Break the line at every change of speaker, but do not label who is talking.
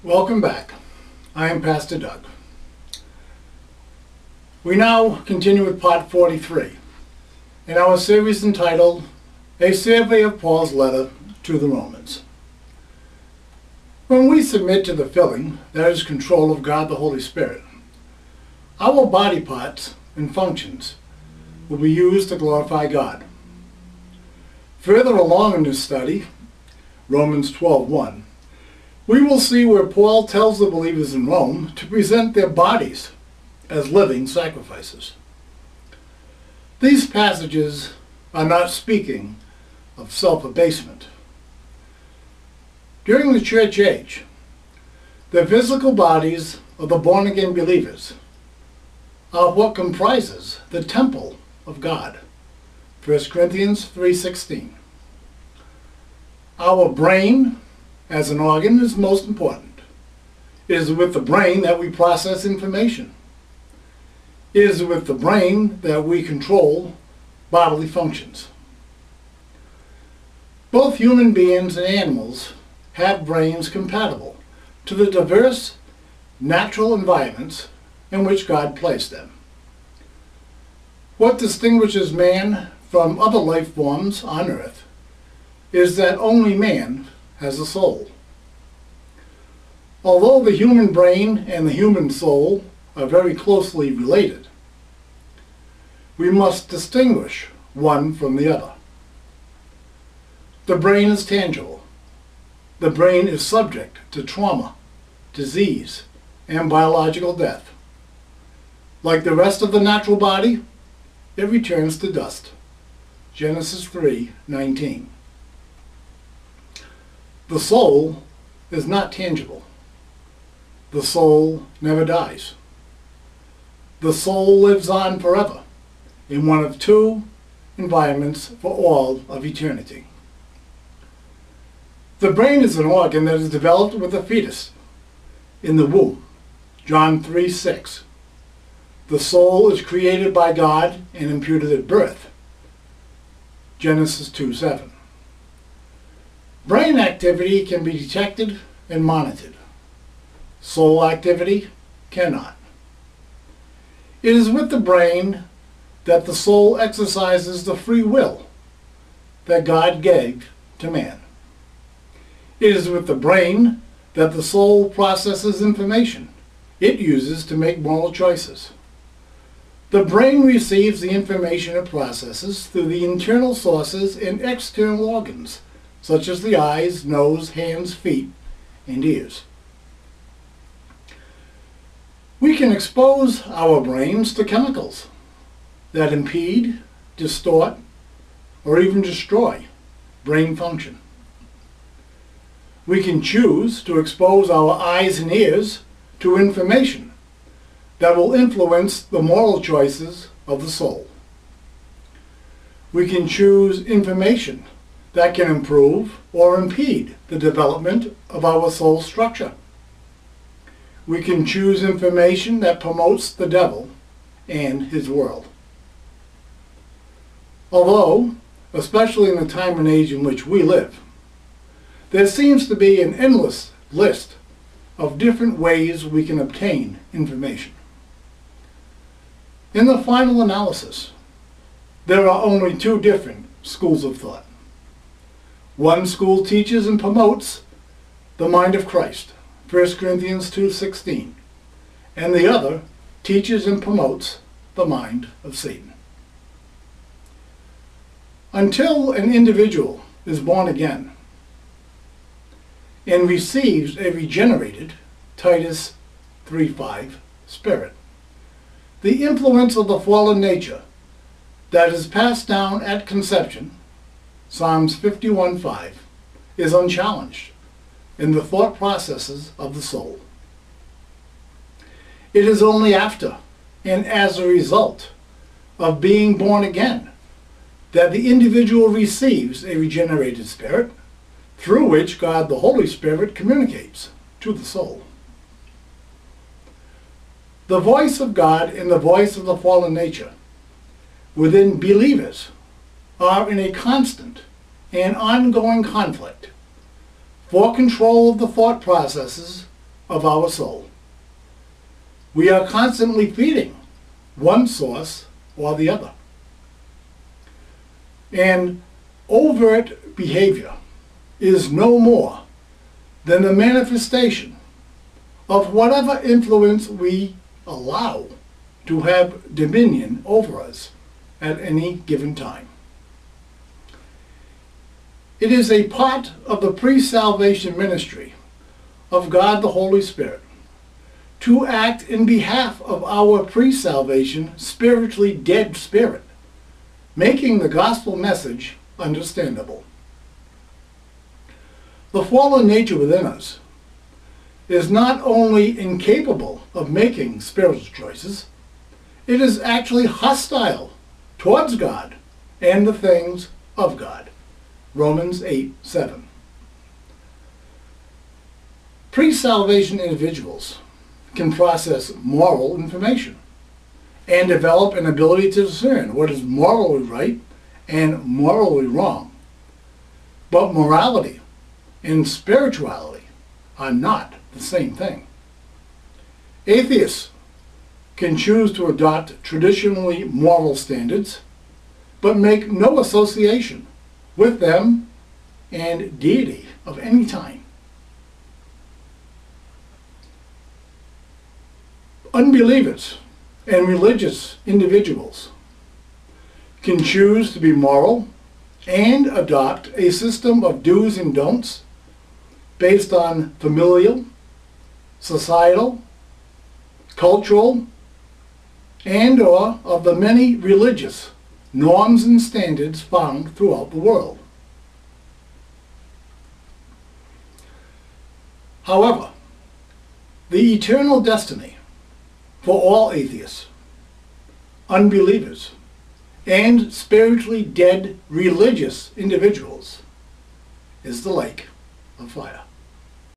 Welcome back. I am Pastor Doug. We now continue with part 43 in our series entitled A Survey of Paul's Letter to the Romans. When we submit to the filling, that is control of God the Holy Spirit, our body parts and functions will be used to glorify God. Further along in this study, Romans 12:1, we will see where Paul tells the believers in Rome to present their bodies as living sacrifices. These passages are not speaking of self-abasement. During the church age, the physical bodies of the born-again believers are what comprises the temple of God. 1 Corinthians 3:16. Our brain as an organ is most important. It is with the brain that we process information. It is with the brain that we control bodily functions. Both human beings and animals have brains compatible to the diverse natural environments in which God placed them. What distinguishes man from other life forms on earth is that only man has a soul. Although the human brain and the human soul are very closely related, we must distinguish one from the other. The brain is tangible. The brain is subject to trauma, disease, and biological death. Like the rest of the natural body, it returns to dust. Genesis 3:19. The soul is not tangible. The soul never dies. The soul lives on forever in one of two environments for all of eternity. The brain is an organ that is developed with a fetus in the womb. John 3:6. The soul is created by God and imputed at birth. Genesis 2:7. Brain activity can be detected and monitored. Soul activity cannot. It is with the brain that the soul exercises the free will that God gave to man. It is with the brain that the soul processes information it uses to make moral choices. The brain receives the information it processes through the internal sources and external organs, such as the eyes, nose, hands, feet, and ears. We can expose our brains to chemicals that impede, distort, or even destroy brain function. We can choose to expose our eyes and ears to information that will influence the moral choices of the soul. We can choose information that can improve or impede the development of our soul structure. We can choose information that promotes the devil and his world. Although, especially in the time and age in which we live, there seems to be an endless list of different ways we can obtain information. In the final analysis, there are only two different schools of thought. One school teaches and promotes the mind of Christ, 1 Corinthians 2:16, and the other teaches and promotes the mind of Satan. Until an individual is born again and receives a regenerated, Titus 3:5, spirit, the influence of the fallen nature that is passed down at conception, Psalms 51:5, is unchallenged in the thought processes of the soul. It is only after and as a result of being born again that the individual receives a regenerated spirit through which God the Holy Spirit communicates to the soul. The voice of God and the voice of the fallen nature within believers are in a constant and ongoing conflict for control of the thought processes of our soul. We are constantly feeding one source or the other. And overt behavior is no more than the manifestation of whatever influence we allow to have dominion over us at any given time. It is a part of the pre-salvation ministry of God the Holy Spirit to act in behalf of our pre-salvation spiritually dead spirit, making the gospel message understandable. The fallen nature within us is not only incapable of making spiritual choices, it is actually hostile towards God and the things of God. Romans 8:7. Pre-salvation individuals can process moral information and develop an ability to discern what is morally right and morally wrong. But morality and spirituality are not the same thing. Atheists can choose to adopt traditionally moral standards, but make no association with them and deity of any kind. Unbelievers and religious individuals can choose to be moral and adopt a system of do's and don'ts based on familial, societal, cultural, and/or of the many religious norms and standards found throughout the world. However, the eternal destiny for all atheists, unbelievers, and spiritually dead religious individuals is the lake of fire.